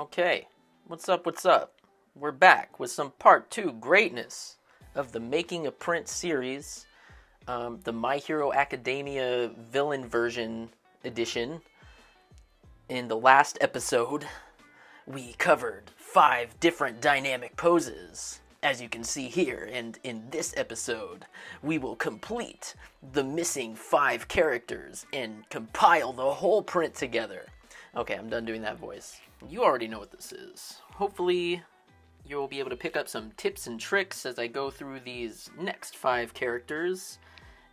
Okay, what's up, what's up? We're back with some part 2 greatness of the Making a Print series, the My Hero Academia villain version edition. In the last episode, we covered 5 different dynamic poses, as you can see here, and in this episode, we will complete the missing 5 characters and compile the whole print together. Okay, I'm done doing that voice. You already know what this is. Hopefully, you'll be able to pick up some tips and tricks as I go through these next 5 characters.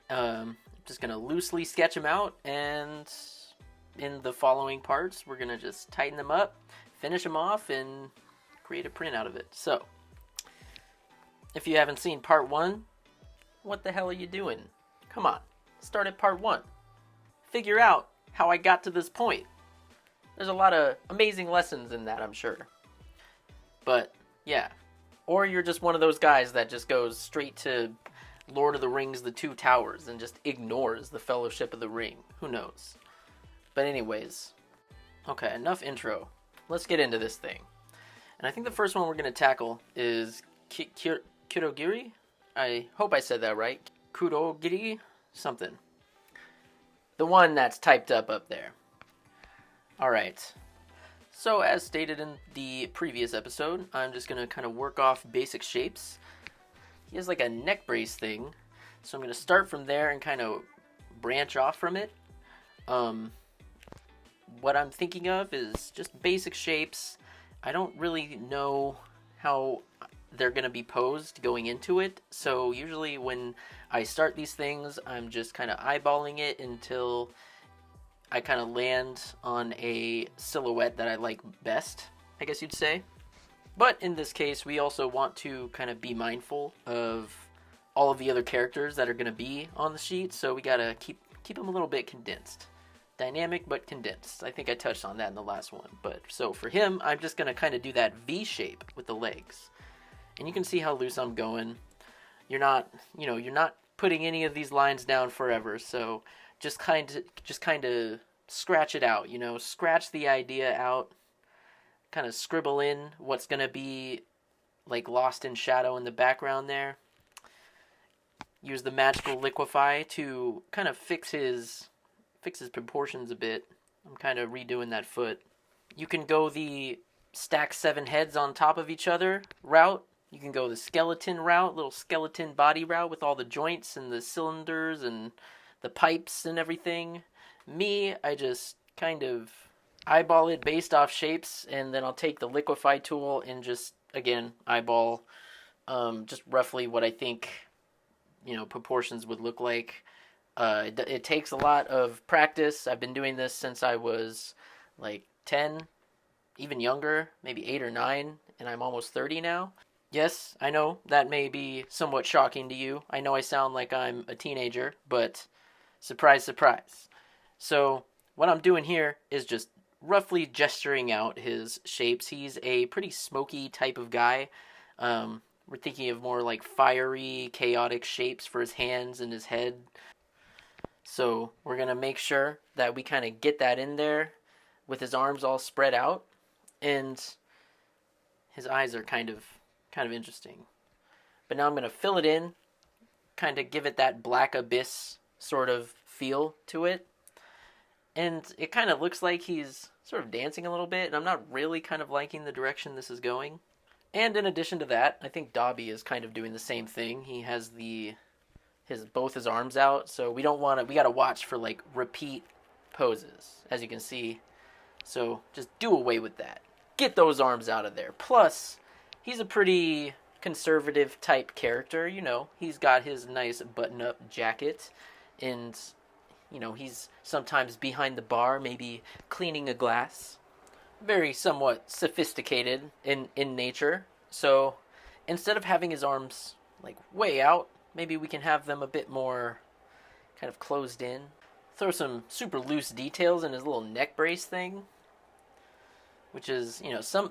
I'm just going to loosely sketch them out, and in the following parts, we're going to just tighten them up, finish them off, and create a print out of it. So, if you haven't seen part 1, what the hell are you doing? Come on, start at part 1. Figure out how I got to this point. There's a lot of amazing lessons in that, I'm sure. But, yeah. Or you're just one of those guys that just goes straight to Lord of the Rings, The Two Towers, and just ignores the Fellowship of the Ring. Who knows? But anyways. Okay, enough intro. Let's get into this thing. And I think the first one we're going to tackle is Kirogiri? I hope I said that right. Kirogiri? Something. The one that's typed up there. Alright, so as stated in the previous episode, I'm just going to kind of work off basic shapes. He has like a neck brace thing, so I'm going to start from there and kind of branch off from it. What I'm thinking of is just basic shapes. I don't really know how they're going to be posed going into it, so usually when I start these things, I'm just kind of eyeballing it until I kind of land on a silhouette that I like best, I guess you'd say. But in this case, we also want to kind of be mindful of all of the other characters that are going to be on the sheet, so we got to keep them a little bit condensed. Dynamic, but condensed. I think I touched on that in the last one. But so for him, I'm just going to kind of do that V shape with the legs. And you can see how loose I'm going. You're not putting any of these lines down forever, so just kind of scratch it out, scratch the idea out, kind of scribble in what's going to be like lost in shadow in the background there. Use the magical liquefy to kind of fix his proportions a bit. I'm kind of redoing that foot. You can go the stack 7 heads on top of each other route. You can go the skeleton route, little skeleton body route with all the joints and the cylinders and the pipes and everything. Me, I just kind of eyeball it based off shapes, and then I'll take the liquefy tool and just, again, eyeball just roughly what I think, proportions would look like. It takes a lot of practice. I've been doing this since I was like 10, even younger, maybe 8 or 9, and I'm almost 30 now. Yes, I know that may be somewhat shocking to you. I know I sound like I'm a teenager, but surprise, surprise. So what I'm doing here is just roughly gesturing out his shapes. He's a pretty smoky type of guy. We're thinking of more like fiery, chaotic shapes for his hands and his head. So we're going to make sure that we kind of get that in there with his arms all spread out. And his eyes are kind of interesting. But now I'm going to fill it in, kind of give it that black abyss sort of feel to it. And it kind of looks like he's sort of dancing a little bit, and I'm not really kind of liking the direction this is going. And in addition to that, I think Dobby is kind of doing the same thing. He has both his arms out, so we got to watch for like repeat poses, as you can see. So just do away with that. Get those arms out of there. Plus, he's a pretty conservative type character, He's got his nice button-up jacket, and he's sometimes behind the bar, maybe cleaning a glass. Very somewhat sophisticated in nature. So instead of having his arms like way out, maybe we can have them a bit more kind of closed in. Throw some super loose details in his little neck brace thing, which is,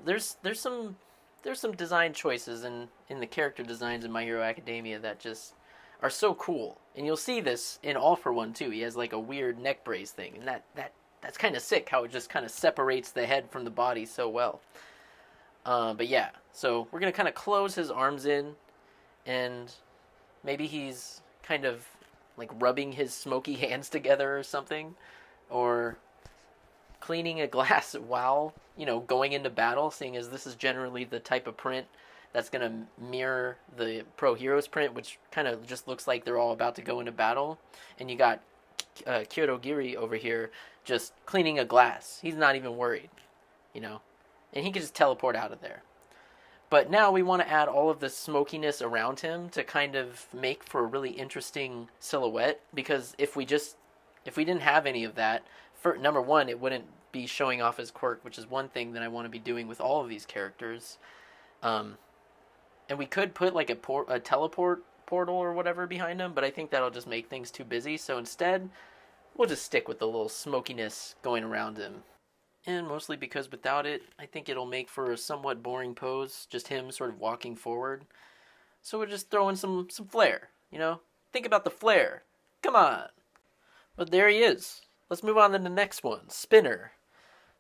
there's some design choices in the character designs in My Hero Academia that just are so cool. And you'll see this in All for One too. He has like a weird neck brace thing, and that that's kind of sick how it just kind of separates the head from the body so well. But yeah, so we're going to kind of close his arms in, and maybe he's kind of like rubbing his smoky hands together or something, or cleaning a glass while, going into battle, seeing as this is generally the type of print that's going to mirror the Pro Heroes print, which kind of just looks like they're all about to go into battle. And you got Kirogiri over here just cleaning a glass. He's not even worried, and he can just teleport out of there. But now we want to add all of the smokiness around him to kind of make for a really interesting silhouette, because if we didn't have any of that, for number one, it wouldn't be showing off his quirk, which is one thing that I want to be doing with all of these characters. And we could put like a teleport portal or whatever behind him, but I think that'll just make things too busy. So instead, we'll just stick with the little smokiness going around him. And mostly because without it, I think it'll make for a somewhat boring pose, just him sort of walking forward. So we're just throwing some flair, Think about the flair. Come on. But there he is. Let's move on to the next one, Spinner.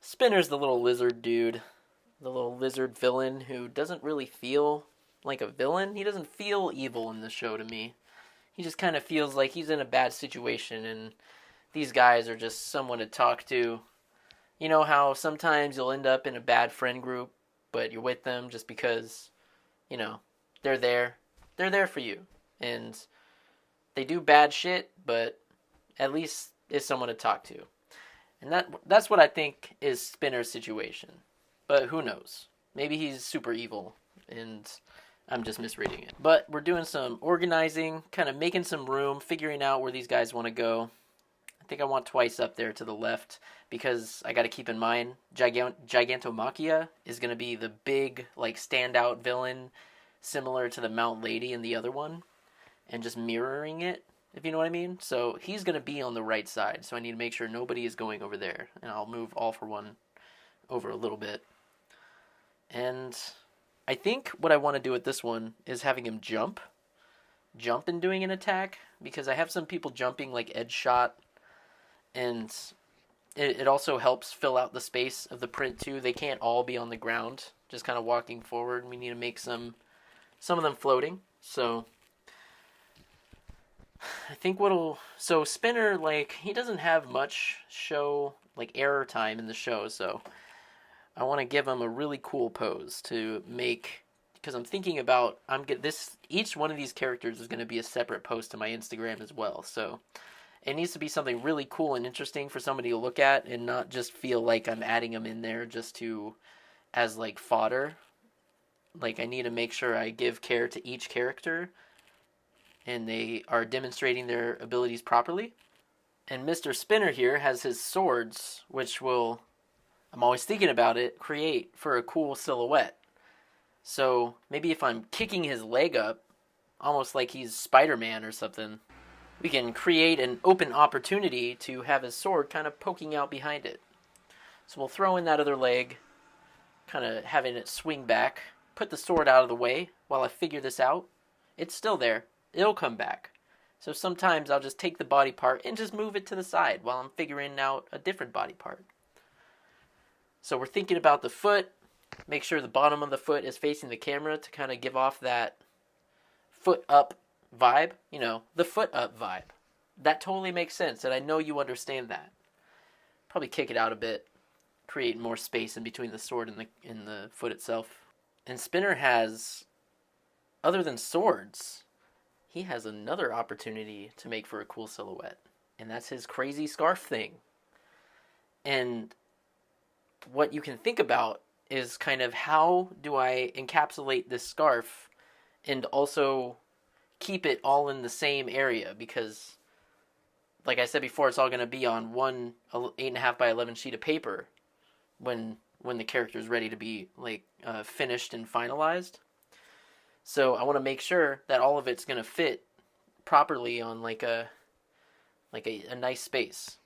Spinner's the little lizard dude, the little lizard villain who doesn't really feel like a villain. He doesn't feel evil in the show to me. He just kind of feels like he's in a bad situation, and these guys are just someone to talk to. You know how sometimes you'll end up in a bad friend group, but you're with them just because, they're there. They're there for you. And they do bad shit, but at least it's someone to talk to. And that's what I think is Spinner's situation. But who knows? Maybe he's super evil, and I'm just misreading it. But we're doing some organizing, kind of making some room, figuring out where these guys want to go. I think I want twice up there to the left, because I got to keep in mind Gigantomachia is going to be the big standout villain, similar to the Mount Lady in the other one, and just mirroring it, if you know what I mean. So he's going to be on the right side, so I need to make sure nobody is going over there, and I'll move All for One over a little bit. And I think what I want to do with this one is having him jump and doing an attack, because I have some people jumping like edge shot, and it also helps fill out the space of the print too. They can't all be on the ground, just kind of walking forward. We need to make some of them floating. So I think so Spinner, he doesn't have much show, error time in the show, so I want to give him a really cool pose to make, because I'm thinking about, each one of these characters is going to be a separate post to my Instagram as well, so it needs to be something really cool and interesting for somebody to look at, and not just feel like I'm adding them in there just as fodder. I need to make sure I give care to each character, and they are demonstrating their abilities properly. And Mr. Spinner here has his swords, which will, I'm always thinking about it, create for a cool silhouette. So maybe if I'm kicking his leg up, almost like he's Spider-Man or something, we can create an open opportunity to have his sword kind of poking out behind it. So we'll throw in that other leg, kind of having it swing back, put the sword out of the way while I figure this out. It's still there. It'll come back. So sometimes I'll just take the body part and just move it to the side while I'm figuring out a different body part. So we're thinking about the foot. Make sure the bottom of the foot is facing the camera to kind of give off that foot up vibe. The foot up vibe. That totally makes sense, and I know you understand that. Probably kick it out a bit. Create more space in between the sword and the foot itself. And Spinner has, other than swords, he has another opportunity to make for a cool silhouette. And that's his crazy scarf thing. And what you can think about is kind of, how do I encapsulate this scarf and also keep it all in the same area? Because, like I said before, it's all going to be on one 8.5 by 11 sheet of paper when the character is ready to be finished and finalized. So I want to make sure that all of it's going to fit properly on a nice space.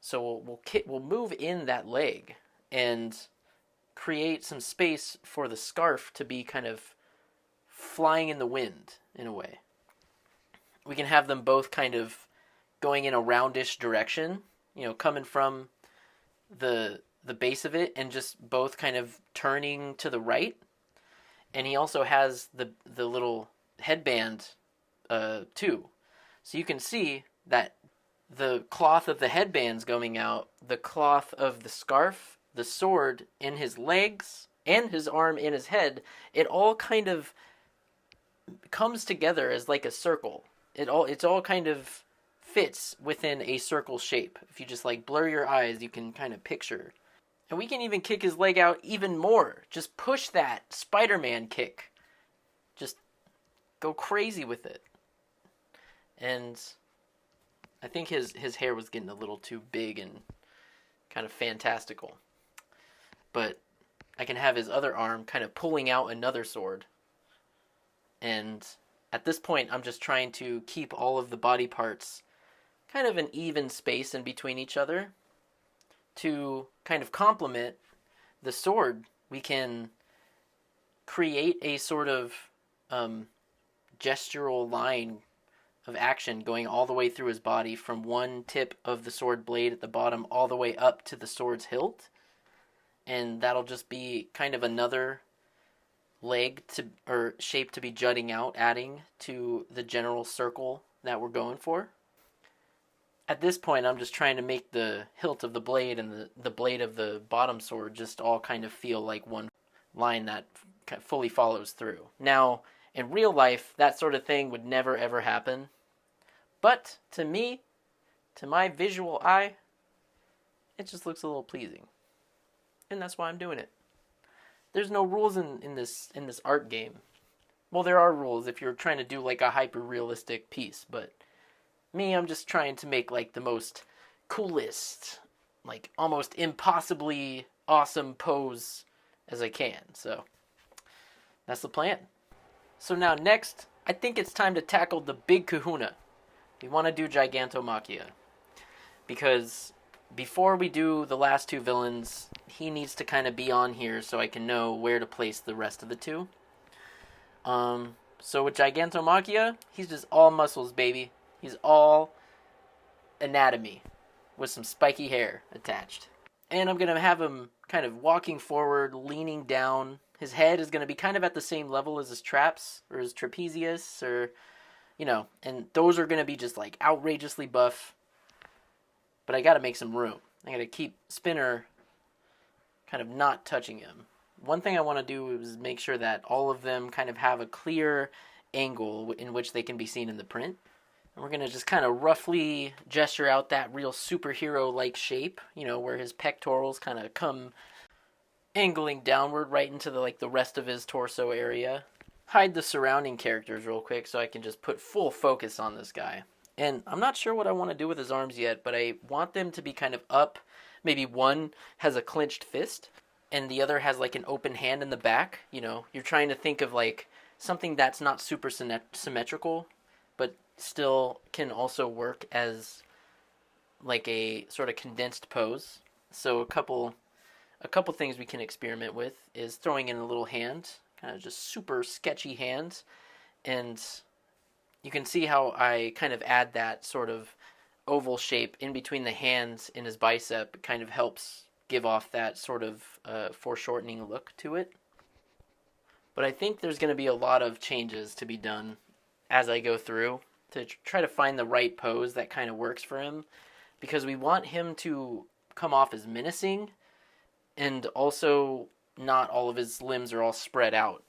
So we'll move in that leg and create some space for the scarf to be kind of flying in the wind in a way. We can have them both kind of going in a roundish direction, coming from the base of it and just both kind of turning to the right. And he also has the little headband too. So you can see that the cloth of the headband's going out, the cloth of the scarf, the sword in his legs, and his arm in his head, it all kind of comes together as like a circle. It's all kind of fits within a circle shape. If you just like blur your eyes, you can kind of picture. And we can even kick his leg out even more. Just push that Spider-Man kick. Just go crazy with it. And I think his hair was getting a little too big and kind of fantastical. But I can have his other arm kind of pulling out another sword. And at this point, I'm just trying to keep all of the body parts kind of an even space in between each other. To kind of complement the sword, we can create a sort of gestural line of action going all the way through his body from one tip of the sword blade at the bottom all the way up to the sword's hilt. And that'll just be kind of another leg or shape to be jutting out, adding to the general circle that we're going for. At this point, I'm just trying to make the hilt of the blade and the blade of the bottom sword just all kind of feel like one line that fully follows through. Now, in real life, that sort of thing would never ever happen. But to me, to my visual eye, it just looks a little pleasing. And that's why I'm doing it. There's no rules in this art game. Well, there are rules if you're trying to do like a hyper-realistic piece, but me, I'm just trying to make like the most coolest, like almost impossibly awesome pose as I can. So that's the plan. So now next, I think it's time to tackle the big kahuna. We want to do Gigantomachia. Because before we do the last two villains, he needs to kind of be on here so I can know where to place the rest of the two. So with Gigantomachia, he's just all muscles, baby. He's all anatomy with some spiky hair attached. And I'm going to have him kind of walking forward, leaning down. His head is going to be kind of at the same level as his traps or his trapezius or, and those are going to be just like outrageously buff. But I got to make some room. I got to keep Spinner kind of not touching him. One thing I want to do is make sure that all of them kind of have a clear angle in which they can be seen in the print. And we're going to just kind of roughly gesture out that real superhero-like shape, where his pectorals kind of come angling downward right into the rest of his torso area. Hide the surrounding characters real quick so I can just put full focus on this guy. And I'm not sure what I want to do with his arms yet, but I want them to be kind of up. Maybe one has a clenched fist and the other has like an open hand in the back. You're trying to think of like something that's not super symmetrical, but still can also work as like a sort of condensed pose. So a couple things we can experiment with is throwing in a little hand, kind of just super sketchy hand, and you can see how I kind of add that sort of oval shape in between the hands in his bicep. It kind of helps give off that sort of foreshortening look to it. But I think there's going to be a lot of changes to be done as I go through to try to find the right pose that kind of works for him, because we want him to come off as menacing and also not all of his limbs are all spread out,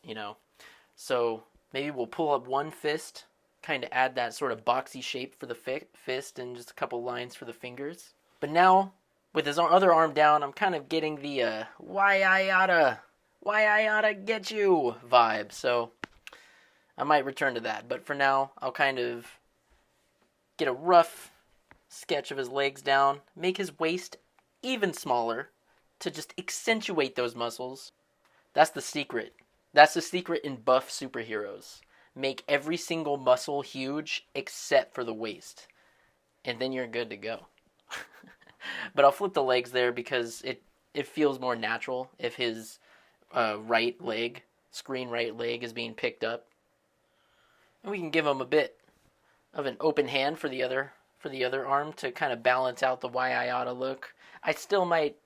So maybe we'll pull up one fist, kind of add that sort of boxy shape for the fist and just a couple lines for the fingers. But now, with his other arm down, I'm kind of getting the why I oughta get you vibe. So I might return to that. But for now, I'll kind of get a rough sketch of his legs down, make his waist even smaller to just accentuate those muscles. That's the secret. That's the secret in buff superheroes. Make every single muscle huge except for the waist. And then you're good to go. But I'll flip the legs there because it feels more natural if his screen right leg is being picked up. And we can give him a bit of an open hand for the other for the other arm to kind of balance out the why I oughta look. I still might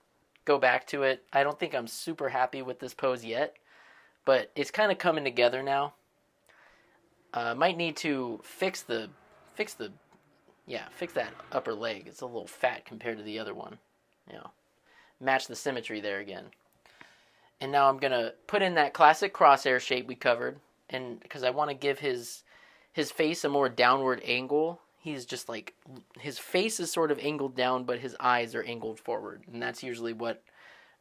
go back to it. I don't think I'm super happy with this pose yet, but it's kind of coming together now. Might need to fix that upper leg. It's a little fat compared to the other one. Match the symmetry there again. And now I'm gonna put in that classic crosshair shape we covered, and because I want to give his face a more downward angle. He's just like, his face is sort of angled down, but his eyes are angled forward, and that's usually what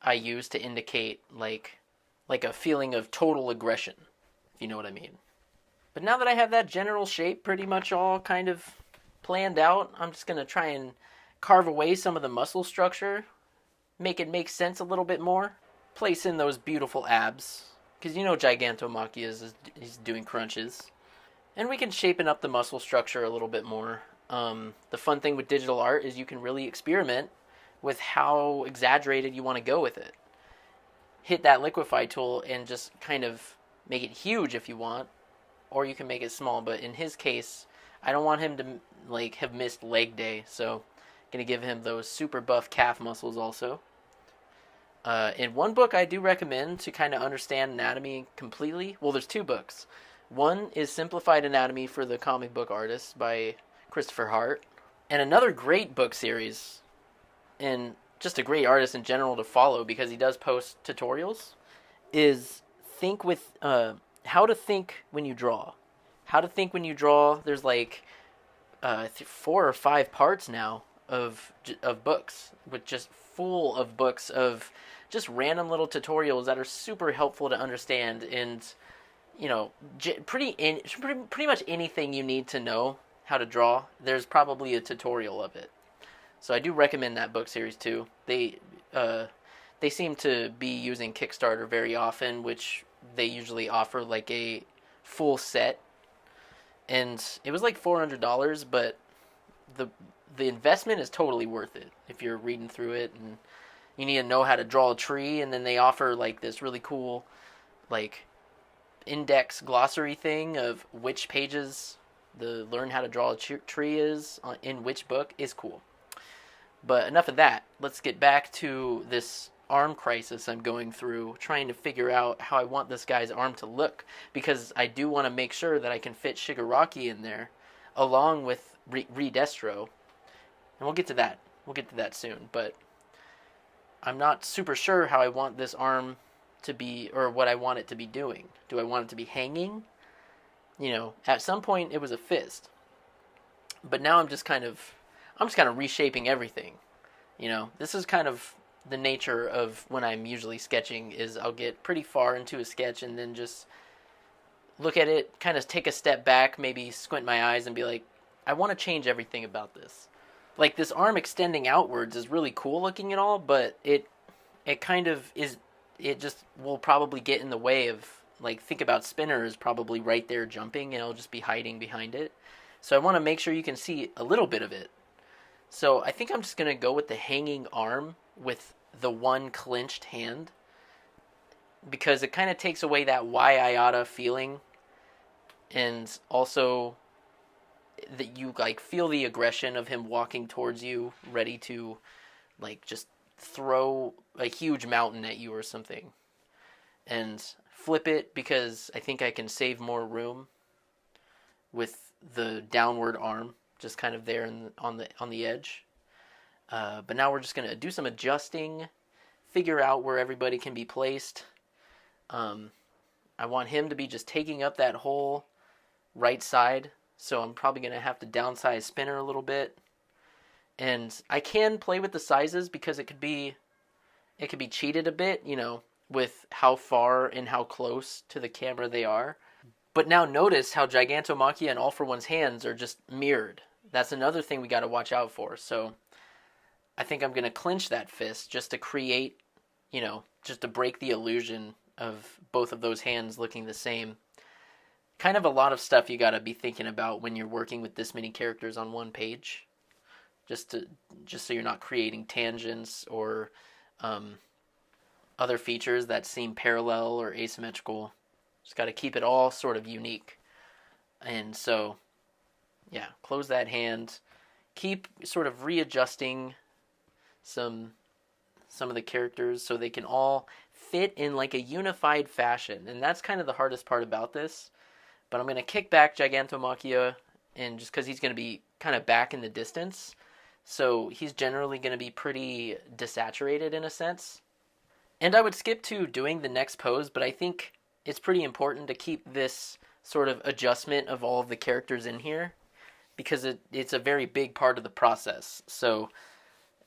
I use to indicate like a feeling of total aggression, if you know what I mean. But now that I have that general shape pretty much all kind of planned out, I'm just gonna try and carve away some of the muscle structure, make it make sense a little bit more, place in those beautiful abs, because Gigantomachia he's doing crunches. And we can shapen up the muscle structure a little bit more. The fun thing with digital art is you can really experiment with how exaggerated you want to go with it. Hit that liquify tool and just kind of make it huge if you want, or you can make it small. But in his case, I don't want him to have missed leg day, so I'm going to give him those super buff calf muscles also. In one book I do recommend to kind of understand anatomy completely. Well, there's two books. One is Simplified Anatomy for the Comic Book Artist by Christopher Hart. And another great book series, and just a great artist in general to follow because he does post tutorials, is How to Think When You Draw. How to Think When You Draw. There's 4 or 5 parts now of books, with just full of books of just random little tutorials that are super helpful to understand, and pretty much anything you need to know how to draw, there's probably a tutorial of it. So I do recommend that book series too. They seem to be using Kickstarter very often, which they usually offer a full set, and it was $400, but the investment is totally worth it if you're reading through it and you need to know how to draw a tree. And then they offer this really cool index glossary thing of which pages the learn how to draw a tree is in which book is cool. But enough of that. Let's get back to this arm crisis I'm going through, trying to figure out how I want this guy's arm to look, because I do want to make sure that I can fit Shigaraki in there along with Redestro. And we'll get to that. We'll get to that soon, but I'm not super sure how I want this arm to be, or what I want it to be doing. Do I want it to be hanging? At some point it was a fist, but now I'm just kind of reshaping everything. This is kind of the nature of when I'm usually sketching, is I'll get pretty far into a sketch and then just look at it, kind of take a step back, maybe squint my eyes and be like, I want to change everything about this. This arm extending outwards is really cool looking and all, but it kind of is, it just will probably get in the way of, think about Spinner is probably right there jumping and it'll just be hiding behind it. So I want to make sure you can see a little bit of it. So I think I'm just going to go with the hanging arm with the one clenched hand, because it kind of takes away that why I oughta feeling, and also that you feel the aggression of him walking towards you, ready to just throw a huge mountain at you or something. And flip it, because I think I can save more room with the downward arm just kind of there on the edge. But now we're just going to do some adjusting, figure out where everybody can be placed. I want him to be just taking up that whole right side, so I'm probably going to have to downsize Spinner a little bit. And I can play with the sizes, because it could be cheated a bit, with how far and how close to the camera they are. But now notice how Gigantomachia and All for One's hands are just mirrored. That's another thing we got to watch out for. So I think I'm going to clinch that fist just to create, just to break the illusion of both of those hands looking the same. Kind of a lot of stuff you got to be thinking about when you're working with this many characters on one page. Just so you're not creating tangents or other features that seem parallel or asymmetrical. Just got to keep it all sort of unique. And so, yeah, close that hand. keep sort of readjusting some of the characters so they can all fit in like a unified fashion. And that's kind of the hardest part about this. But I'm going to kick back Gigantomachia, and just because he's going to be kind of back in the distance, so he's generally going to be pretty desaturated in a sense. And I would skip to doing the next pose, but I think it's pretty important to keep this sort of adjustment of all of the characters in here, because it's a very big part of the process. So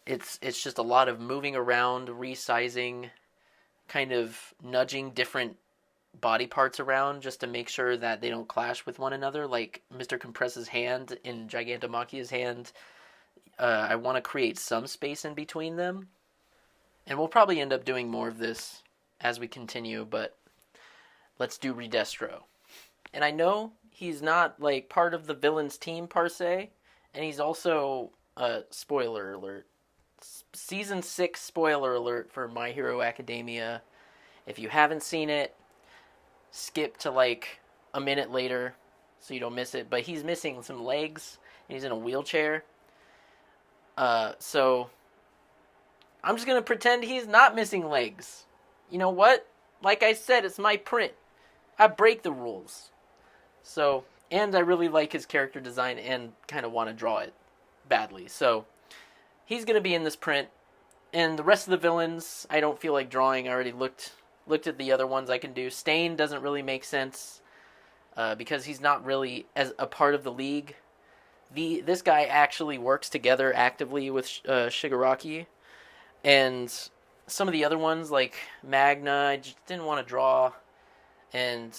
it's just a lot of moving around, resizing, kind of nudging different body parts around just to make sure that they don't clash with one another. Like Mr. Compress's hand and Gigantomachia's hand, I want to create some space in between them. And we'll probably end up doing more of this as we continue, but let's do Redestro. And I know he's not like part of the villain's team per se, and he's also, spoiler alert, Season 6 spoiler alert for My Hero Academia. If you haven't seen it, skip to like a minute later so you don't miss it. But he's missing some legs, and he's in a wheelchair. So I'm just going to pretend he's not missing legs. You know what? Like I said, it's my print. I break the rules. So, and I really like his character design and kind of want to draw it badly. So he's going to be in this print. And the rest of the villains, I don't feel like drawing. I already looked at the other ones I can do. Stain doesn't really make sense because he's not really as a part of the league. This guy actually works together actively with Shigaraki. And some of the other ones, like Magna, I just didn't want to draw. And,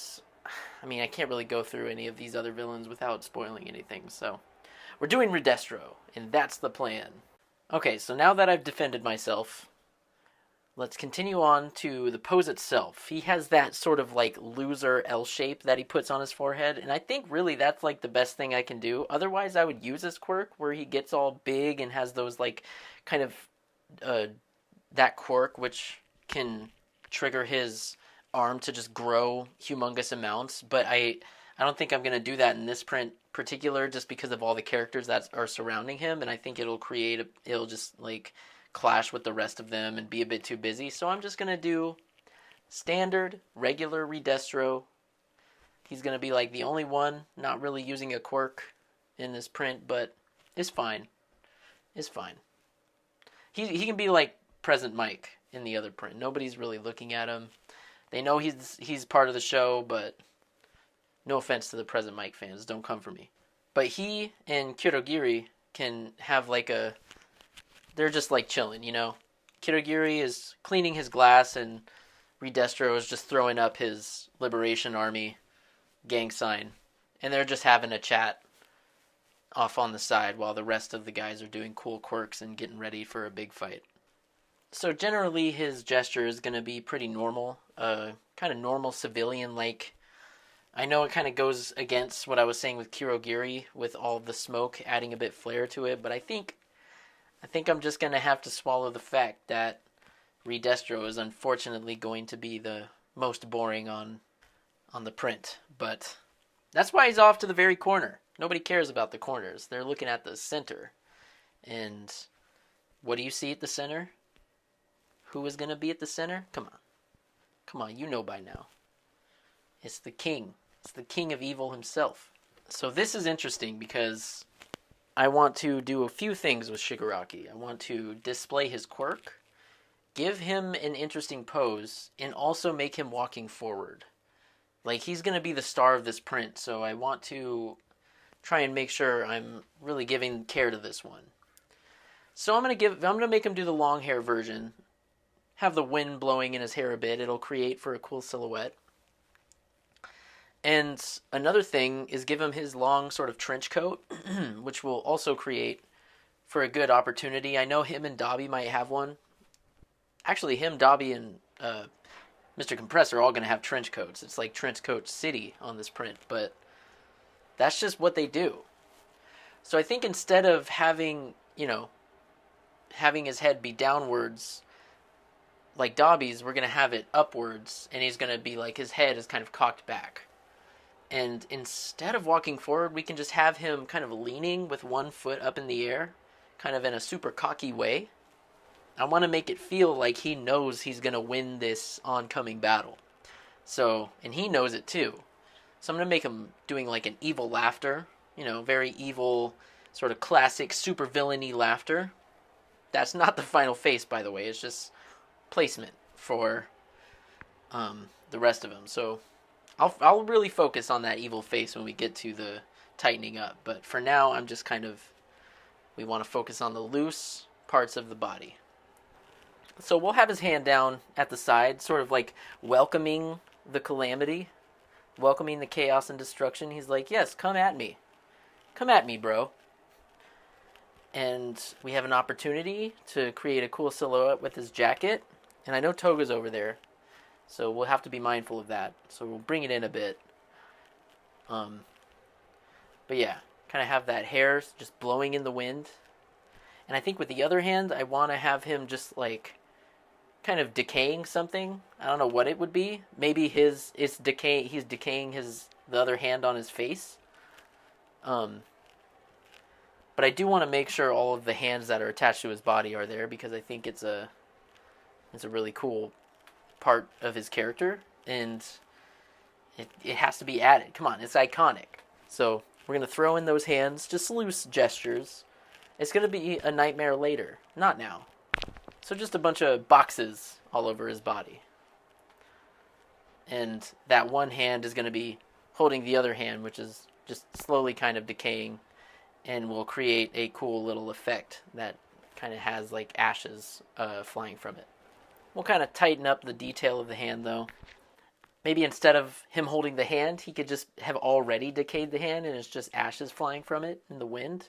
I mean, I can't really go through any of these other villains without spoiling anything. So, we're doing Redestro, and that's the plan. Okay, so now that I've defended myself, let's continue on to the pose itself. He has that sort of like loser L shape that he puts on his forehead, and I think really that's like the best thing I can do. Otherwise, I would use this quirk where he gets all big and has those like kind of that quirk which can trigger his arm to just grow humongous amounts. But I don't think I'm going to do that in this print particular, just because of all the characters that are surrounding him, and I think it'll just like clash with the rest of them and be a bit too busy. So I'm just going to do standard, regular Redestro. He's going to be like the only one not really using a quirk in this print, but it's fine. It's fine. He can be like Present Mike in the other print. Nobody's really looking at him. They know he's part of the show, but no offense to the Present Mike fans, don't come for me. But he and Kirogiri can have like they're just like chilling, you know? Kirogiri is cleaning his glass, and Redestro is just throwing up his Liberation Army gang sign. And they're just having a chat off on the side while the rest of the guys are doing cool quirks and getting ready for a big fight. So generally his gesture is going to be pretty normal, kind of normal civilian-like. I know it kind of goes against what I was saying with Kirogiri, with all the smoke adding a bit flair to it, but I think I'm just going to have to swallow the fact that Redestro is unfortunately going to be the most boring on the print. But that's why he's off to the very corner. Nobody cares about the corners. They're looking at the center. And what do you see at the center? Who is going to be at the center? Come on, you know by now. It's the king. It's the king of evil himself. So this is interesting because I want to do a few things with Shigaraki. I want to display his quirk, give him an interesting pose, and also make him walking forward. Like, he's going to be the star of this print, so I want to try and make sure I'm really giving care to this one. So I'm going to make him do the long hair version. Have the wind blowing in his hair a bit. It'll create for a cool silhouette. And another thing is give him his long sort of trench coat, which will also create for a good opportunity. I know him and Dobby might have one. Actually, him, Dobby, and Mr. Compress are all going to have trench coats. It's like Trench Coat City on this print, but that's just what they do. So I think instead of having his head be downwards like Dobby's, we're going to have it upwards, and he's going to be like, his head is kind of cocked back. And instead of walking forward, we can just have him kind of leaning with one foot up in the air, kind of in a super cocky way. I want to make it feel like he knows he's going to win this oncoming battle. So, and he knows it too. So I'm going to make him doing like an evil laughter, very evil, sort of classic super villainy laughter. That's not the final face, by the way. It's just placement for the rest of them. So I'll really focus on that evil face when we get to the tightening up. But for now, I'm just we want to focus on the loose parts of the body. So we'll have his hand down at the side, sort of like welcoming the calamity, welcoming the chaos and destruction. He's like, yes, come at me. Come at me, bro. And we have an opportunity to create a cool silhouette with his jacket. And I know Toga's over there, so we'll have to be mindful of that. So we'll bring it in a bit. But yeah, kind of have that hair just blowing in the wind. And I think with the other hand, I want to have him just like kind of decaying something. I don't know what it would be. Maybe he's decaying the other hand on his face. But I do want to make sure all of the hands that are attached to his body are there, because I think it's a really cool part of his character, and it has to be added. Come on, it's iconic. So we're going to throw in those hands, just loose gestures. It's going to be a nightmare later, not now. So just a bunch of boxes all over his body. And that one hand is going to be holding the other hand, which is just slowly kind of decaying, and will create a cool little effect that kind of has like ashes flying from it. We'll kind of tighten up the detail of the hand, though. Maybe instead of him holding the hand, he could just have already decayed the hand, and it's just ashes flying from it in the wind.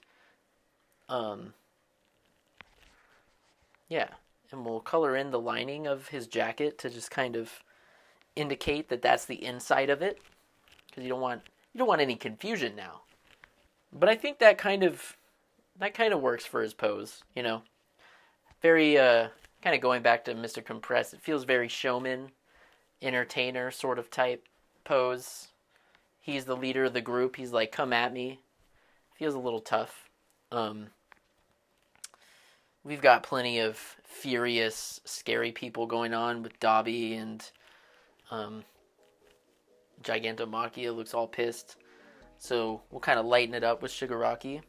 Yeah, and we'll color in the lining of his jacket to just kind of indicate that that's the inside of it, because you don't want any confusion now. But I think that kind of works for his pose, Very kind of going back to Mr. Compressed. It feels very showman, entertainer sort of type pose. He's the leader of the group. He's like, come at me. Feels a little tough. We've got plenty of furious, scary people going on with Dobby, and Gigantomachia looks all pissed. So we'll kind of lighten it up with Shigaraki.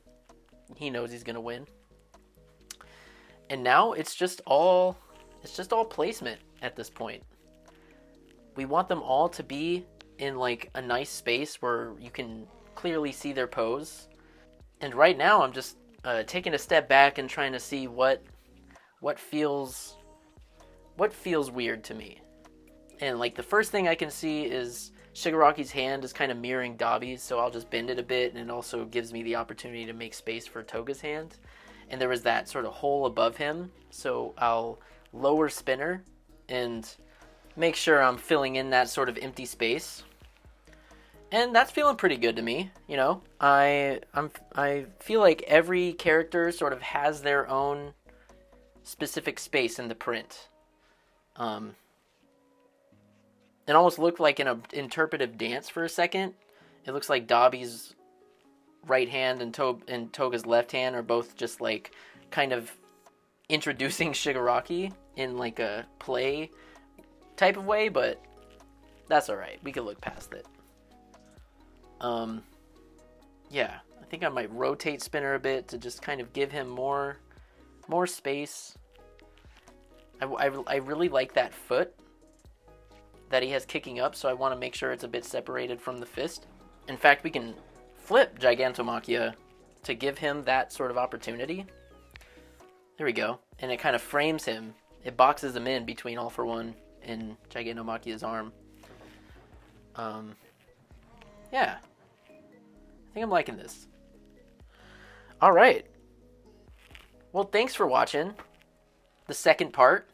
He knows he's going to win. And now it's just all placement at this point. We want them all to be in like a nice space where you can clearly see their pose. And right now I'm just taking a step back and trying to see what feels weird to me. And like the first thing I can see is Shigaraki's hand is kind of mirroring Dobby's, so I'll just bend it a bit, and it also gives me the opportunity to make space for Toga's hand. And there was that sort of hole above him, so I'll lower spinner and make sure I'm filling in that sort of empty space. And that's feeling pretty good to me, I feel like every character sort of has their own specific space in the print. It almost looked like an interpretive dance for a second. It looks like Dobby's right hand and Toga's left hand are both just like kind of introducing Shigaraki in like a play type of way, but that's alright. We can look past it. Yeah, I think I might rotate spinner a bit to just kind of give him more space. I really like that foot that he has kicking up, so I want to make sure it's a bit separated from the fist. In fact, we can flip Gigantomachia to give him that sort of opportunity. There we go. And it kind of frames him. It boxes him in between All For One and Gigantomachia's arm. Yeah. I think I'm liking this. Alright. Well, thanks for watching the second part.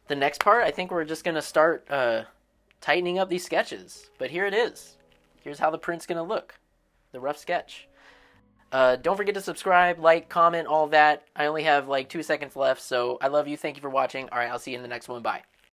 The next part, I think we're just going to start tightening up these sketches. But here it is. Here's how the print's going to look. The rough sketch. Don't forget to subscribe, like, comment, all that. I only have like 2 seconds left, so I love you. Thank you for watching. Alright, I'll see you in the next one. Bye.